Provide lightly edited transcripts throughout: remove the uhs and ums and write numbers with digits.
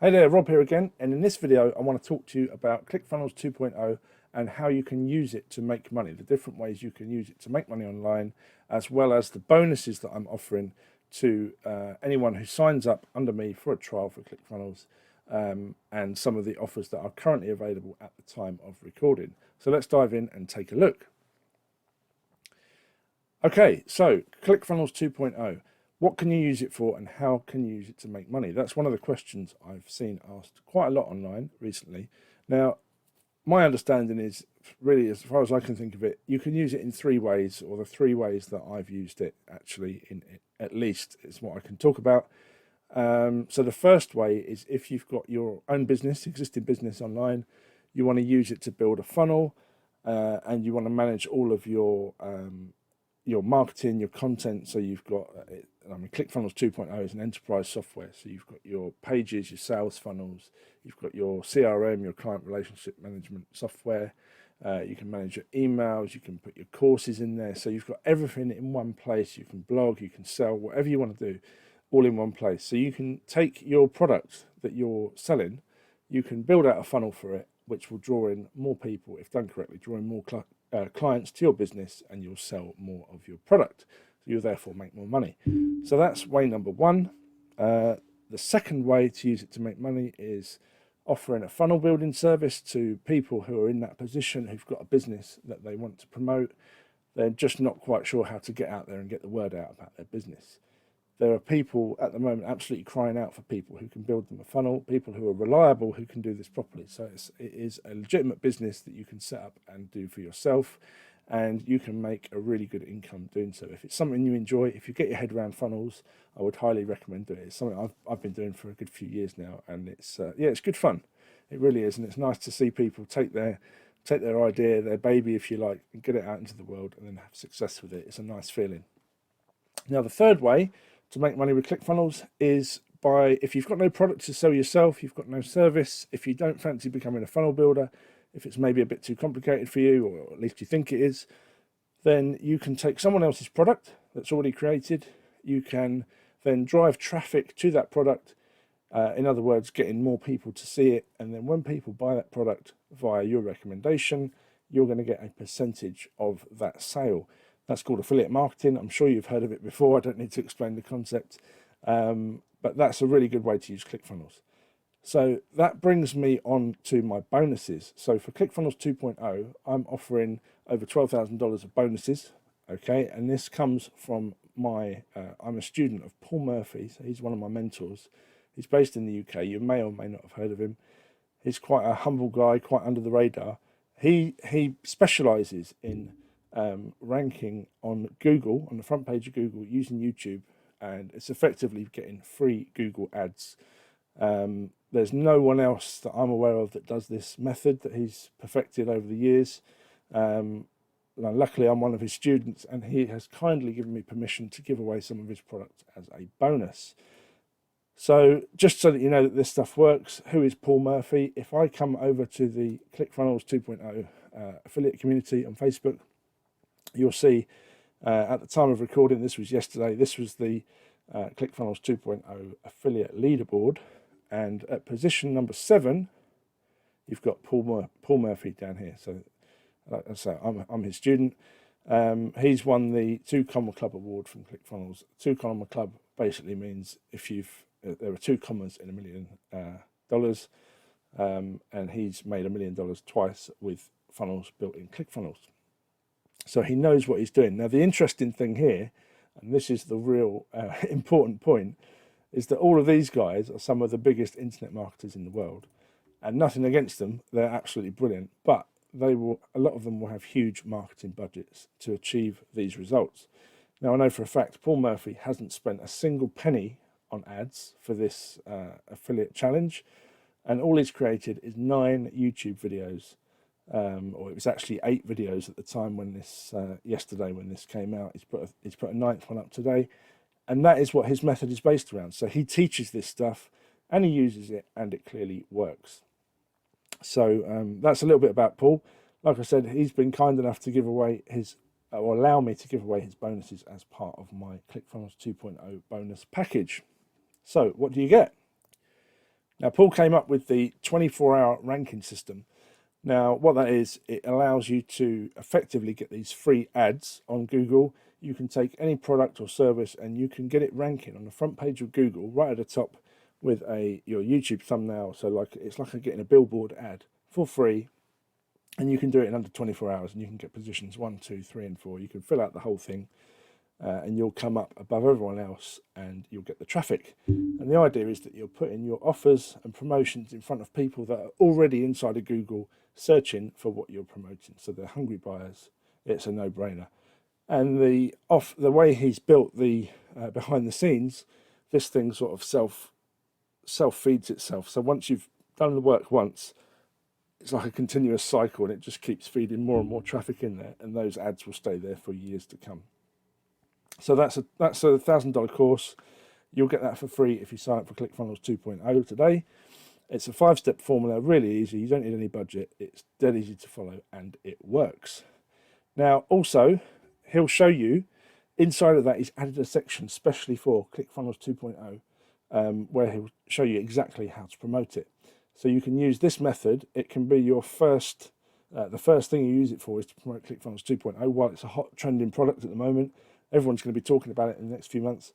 Hey there, Rob here again, and in this video I want to talk to you about ClickFunnels 2.0 and how you can use it to make money, the different ways you can use it to make money online, as well as the bonuses that I'm offering to anyone who signs up under me for a trial for ClickFunnels, and some of the offers that are currently available at the time of recording. So let's dive in and take a look. Okay, so ClickFunnels 2.0. What can you use it for and how can you use it to make money? That's one of the questions I've seen asked quite a lot online recently. Now, my understanding is really, as far as I can think of it, you can use it in three ways, or the three ways that I've used it actually, in at least is what I can talk about. So the first way is if you've got your own business, existing business online, you want to use it to build a funnel, and you want to manage all of your marketing, your content. So you've got, ClickFunnels 2.0 is an enterprise software. So you've got your pages, your sales funnels, you've got your CRM, your client relationship management software. You can manage your emails, you can put your courses in there. So you've got everything in one place. You can blog, you can sell, whatever you want to do, all in one place. So you can take your product that you're selling, you can build out a funnel for it, which will draw in more people, if done correctly, draw in more clients to your business, and you'll sell more of your product. So you'll therefore make more money. So that's way number one. The second way to use it to make money is offering a funnel building service to people who are in that position, who've got a business that they want to promote. They're just not quite sure how to get out there and get the word out about their business. There are people at the moment absolutely crying out for people who can build them a funnel, people who are reliable, who can do this properly. So it is a legitimate business that you can set up and do for yourself, and you can make a really good income doing so. If it's something you enjoy, if you get your head around funnels, I would highly recommend doing it. It's something I've been doing for a good few years now, and it's it's good fun. It really is, and it's nice to see people take their idea, their baby, if you like, and get it out into the world and then have success with it. It's a nice feeling. Now, the third way to make money with ClickFunnels is by, if you've got no product to sell yourself, you've got no service, if you don't fancy becoming a funnel builder, if it's maybe a bit too complicated for you, or at least you think it is, then you can take someone else's product that's already created. You can then drive traffic to that product. In other words, getting more people to see it. And then when people buy that product via your recommendation, you're going to get a percentage of that sale. That's called affiliate marketing. I'm sure you've heard of it before. I don't need to explain the concept, but that's a really good way to use ClickFunnels. So that brings me on to my bonuses. So for ClickFunnels 2.0, I'm offering over $12,000 of bonuses. Okay, and this comes from I'm a student of Paul Murphy. So he's one of my mentors. He's based in the UK. You may or may not have heard of him. He's quite a humble guy, quite under the radar. He specializes in ranking on Google, on the front page of Google, using YouTube, and it's effectively getting free Google ads. There's no one else that I'm aware of that does this method that he's perfected over the years. Luckily, I'm one of his students, and he has kindly given me permission to give away some of his products as a bonus. So just so that you know that this stuff works, who is Paul Murphy? If I come over to the ClickFunnels 2.0 affiliate community on Facebook, you'll see at the time of recording, this was yesterday, this was the ClickFunnels 2.0 affiliate leaderboard. And at position number 7, you've got Paul Murphy down here. So I'm his student. He's won the 2 Comma Club award from ClickFunnels. 2 Comma Club basically means if there are 2 commas in $1 million, and he's made $1 million twice with funnels built in ClickFunnels. So he knows what he's doing. Now, the interesting thing here, and this is the real important point, is that all of these guys are some of the biggest internet marketers in the world. And nothing against them, they're absolutely brilliant, but a lot of them will have huge marketing budgets to achieve these results. Now, I know for a fact Paul Murphy hasn't spent a single penny on ads for this affiliate challenge, and all he's created is 9 YouTube videos. Or it was actually 8 videos at the time when this yesterday when this came out. He's put a 9th one up today, and that is what his method is based around. So he teaches this stuff and he uses it, and it clearly works. So that's a little bit about Paul. Like I said, he's been kind enough to give away or allow me to give away his bonuses as part of my ClickFunnels 2.0 bonus package. So what do you get? Now, Paul came up with the 24-hour ranking system. Now, what that is, it allows you to effectively get these free ads on Google. You can take any product or service and you can get it ranking on the front page of Google right at the top with your YouTube thumbnail. So like it's like getting a billboard ad for free, and you can do it in under 24 hours, and you can get positions 1, 2, 3, and 4. You can fill out the whole thing, and you'll come up above everyone else, and you'll get the traffic. And the idea is that you're putting your offers and promotions in front of people that are already inside of Google searching for what you're promoting. So they're hungry buyers. It's a no-brainer. And the way he's built the behind the scenes, this thing sort of self feeds itself. So once you've done the work once, it's like a continuous cycle, and it just keeps feeding more and more traffic in there, and those ads will stay there for years to come. So that's a $1,000 course. You'll get that for free if you sign up for ClickFunnels 2.0 today. It's a 5-step formula, really easy. You don't need any budget. It's dead easy to follow, and it works. Now, also, he'll show you, inside of that, he's added a section specially for ClickFunnels 2.0, where he'll show you exactly how to promote it. So you can use this method. It can be your first, the first thing you use it for is to promote ClickFunnels 2.0. While it's a hot trending product at the moment, everyone's going to be talking about it in the next few months.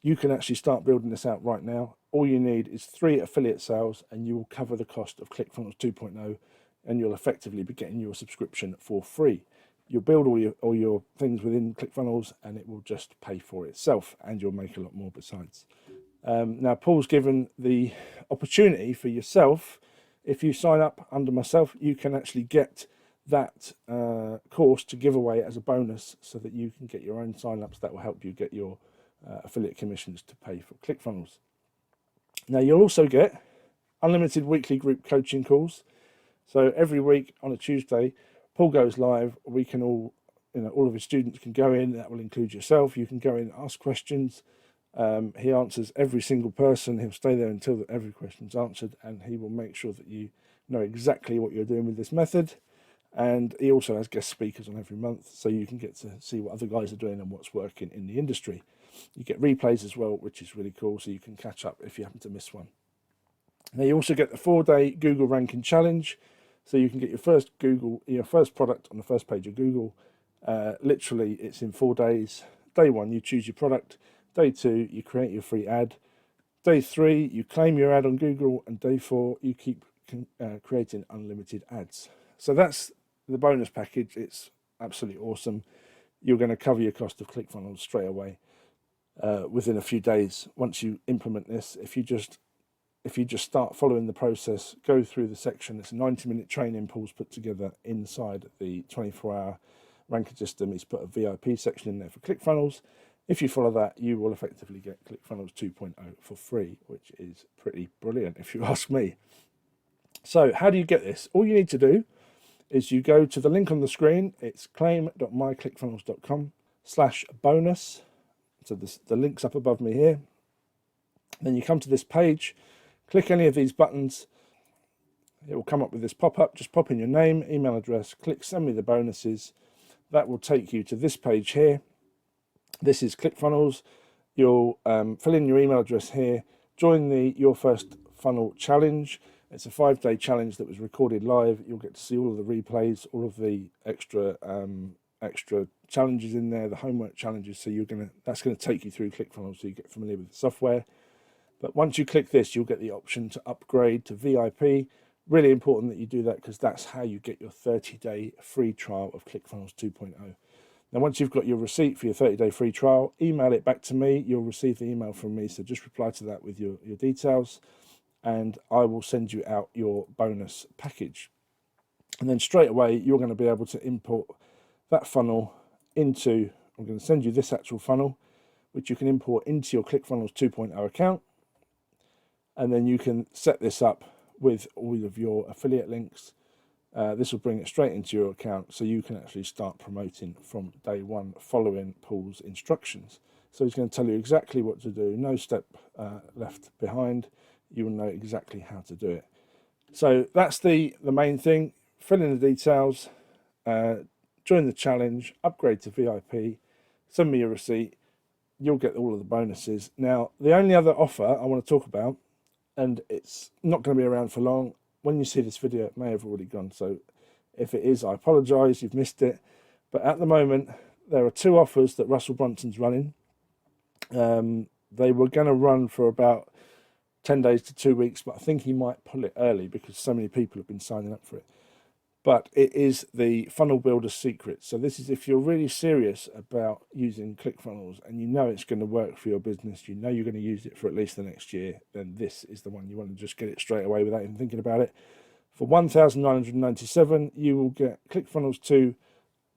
You can actually start building this out right now. All you need is 3 affiliate sales, and you will cover the cost of ClickFunnels 2.0, and you'll effectively be getting your subscription for free. You'll build all your things within ClickFunnels, and it will just pay for itself, and you'll make a lot more besides. Now, Paul's given the opportunity for yourself. If you sign up under myself, you can actually get that course to give away as a bonus, so that you can get your own sign-ups that will help you get your affiliate commissions to pay for ClickFunnels. Now, you'll also get unlimited weekly group coaching calls. So every week on a Tuesday, Paul goes live. We can all of his students can go in. That will include yourself. You can go in, ask questions. He answers every single person. He'll stay there until every question's answered, and he will make sure that you know exactly what you're doing with this method. And he also has guest speakers on every month, so you can get to see what other guys are doing and what's working in the industry. You get replays as well, which is really cool, so you can catch up if you happen to miss one. Now, you also get the 4-day Google ranking challenge, so you can get your first product on the first page of Google. Literally, it's in 4 days. Day 1, you choose your product. Day 2, you create your free ad. Day 3, you claim your ad on Google, and day 4, you keep creating unlimited ads. So that's the bonus package. It's absolutely awesome. You're going to cover your cost of ClickFunnels straight away within a few days once you implement this. If you just start following the process, go through the section. It's a 90-minute training Paul's put together inside the 24-hour ranking system. He's put a VIP section in there for ClickFunnels. If you follow that, you will effectively get ClickFunnels 2.0 for free, which is pretty brilliant if you ask me. So how do you get this? All you need to do is you go to the link on the screen. It's claim.myclickfunnels.com/bonus. So the link's up above me here. Then you come to this page, click any of these buttons. It will come up with this pop-up. Just pop in your name, email address, click send me the bonuses. That will take you to this page here. This is ClickFunnels. You'll fill in your email address here. Join your first funnel challenge. It's a 5-day challenge that was recorded live. You'll get to see all of the replays, all of the extra challenges in there, the homework challenges. So that's gonna take you through ClickFunnels, so you get familiar with the software. But once you click this, you'll get the option to upgrade to VIP. Really important that you do that, because that's how you get your 30-day free trial of ClickFunnels 2.0. Now, once you've got your receipt for your 30-day free trial, email it back to me. You'll receive the email from me, so just reply to that with your details, and I will send you out your bonus package. And then straight away, you're going to be able to import that funnel into, I'm going to send you this actual funnel, which you can import into your ClickFunnels 2.0 account. And then you can set this up with all of your affiliate links. This will bring it straight into your account, so you can actually start promoting from day 1 following Paul's instructions. So he's going to tell you exactly what to do, no step left behind. You will know exactly how to do it. So that's the main thing. Fill in the details, join the challenge, upgrade to VIP, send me your receipt. You'll get all of the bonuses. Now, the only other offer I want to talk about and it's not going to be around for long. When you see this video, it may have already gone. So if it is, I apologise, you've missed it. But at the moment, there are 2 offers that Russell Brunson's running. They were going to run for about 10 days to 2 weeks, but I think he might pull it early because so many people have been signing up for it. But it is the Funnel Builder Secret. So this is if you're really serious about using ClickFunnels and you know it's going to work for your business, you know you're going to use it for at least the next year, then this is the one. You want to just get it straight away without even thinking about it. For $1,997, you will get ClickFunnels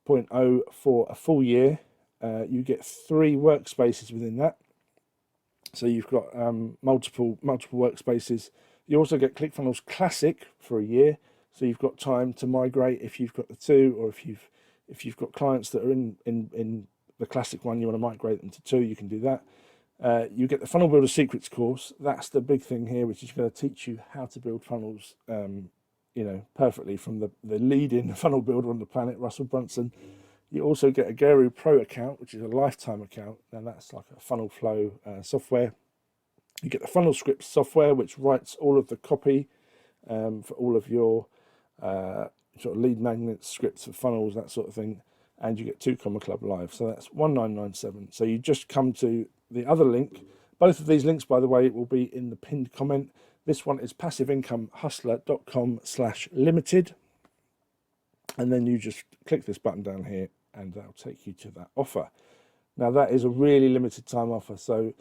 2.0 for a full year. You get 3 workspaces within that. So you've got multiple workspaces. You also get ClickFunnels Classic for a year. So you've got time to migrate if you've got the 2, or if you've got clients that are in the classic one, you want to migrate them to 2, you can do that. You get the Funnel Builder Secrets course. That's the big thing here, which is going to teach you how to build funnels, perfectly from the leading funnel builder on the planet, Russell Brunson. You also get a Geru Pro account, which is a lifetime account. Now that's like a funnel flow software. You get the Funnel Scripts software, which writes all of the copy for all of your sort of lead magnets, scripts for funnels, that sort of thing. And you get 2 Comma Club Live. So that's $1,997. So you just come to the other link. Both of these links, by the way, will be in the pinned comment. This one is passiveincomehustler.com/limited. And then you just click this button down here and that'll take you to that offer. Now that is a really limited time offer, so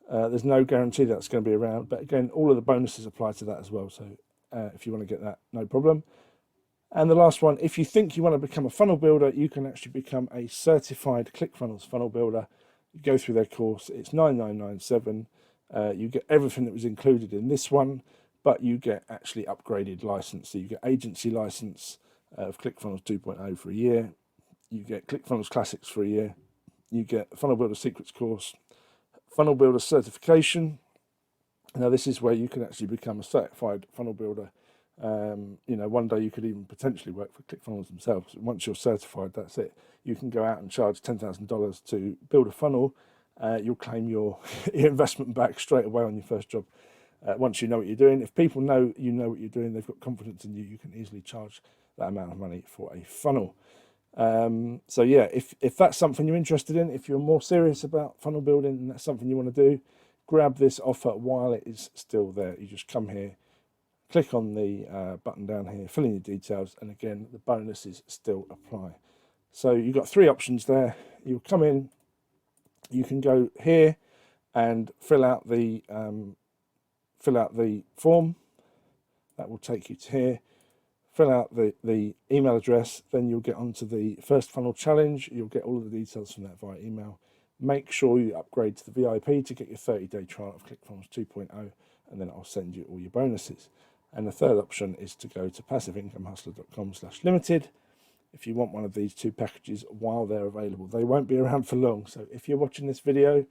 there's no guarantee that's going to be around. But again, all of the bonuses apply to that as well. So if you want to get that, no problem. And the last one, if you think you want to become a funnel builder, you can actually become a certified ClickFunnels funnel builder. You go through their course, it's $9,997. You get everything that was included in this one, but you get actually upgraded license. So you get agency license of ClickFunnels 2.0 for a year. You get ClickFunnels Classics for a year. You get the Funnel Builder Secrets course, Funnel Builder certification. Now this is where you can actually become a certified funnel builder. One day you could even potentially work for ClickFunnels themselves. Once you're certified, that's it. You can go out and charge $10,000 to build a funnel. You'll claim your investment back straight away on your first job. Once you know what you're doing, if people know you know what you're doing, they've got confidence in you, you can easily charge that amount of money for a funnel. So yeah, if that's something you're interested in, if you're more serious about funnel building and that's something you want to do, grab this offer while it is still there. You just come here, click on the button down here, fill in your details, and again, the bonuses still apply. So you've got 3 options there. You'll come in, you can go here and fill out the form. That will take you to here. Fill out the email address, then you'll get onto the first funnel challenge. You'll get all of the details from that via email. Make sure you upgrade to the VIP to get your 30-day trial of ClickFunnels 2.0, and then I'll send you all your bonuses. And the third option is to go to passiveincomehustler.com/limited if you want one of these 2 packages while they're available. They won't be around for long, so if you're watching this video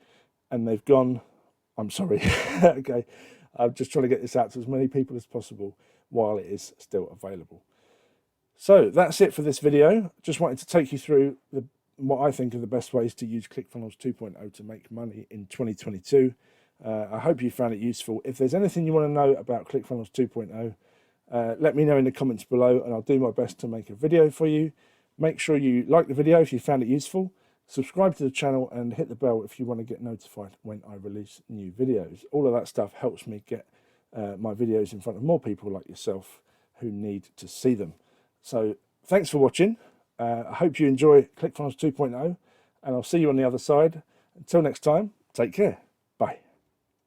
and they've gone, I'm sorry. Okay, I'm just trying to get this out to as many people as possible while it is still available. So that's it for this video. Just wanted to take you through what I think are the best ways to use ClickFunnels 2.0 to make money in 2022. I hope you found it useful. If there's anything you want to know about ClickFunnels 2.0, let me know in the comments below and I'll do my best to make a video for you. Make sure you like the video if you found it useful. Subscribe to the channel and hit the bell if you want to get notified when I release new videos. All of that stuff helps me get my videos in front of more people like yourself who need to see them. So thanks for watching. I hope you enjoy ClickFunnels 2.0 and I'll see you on the other side. Until next time, take care.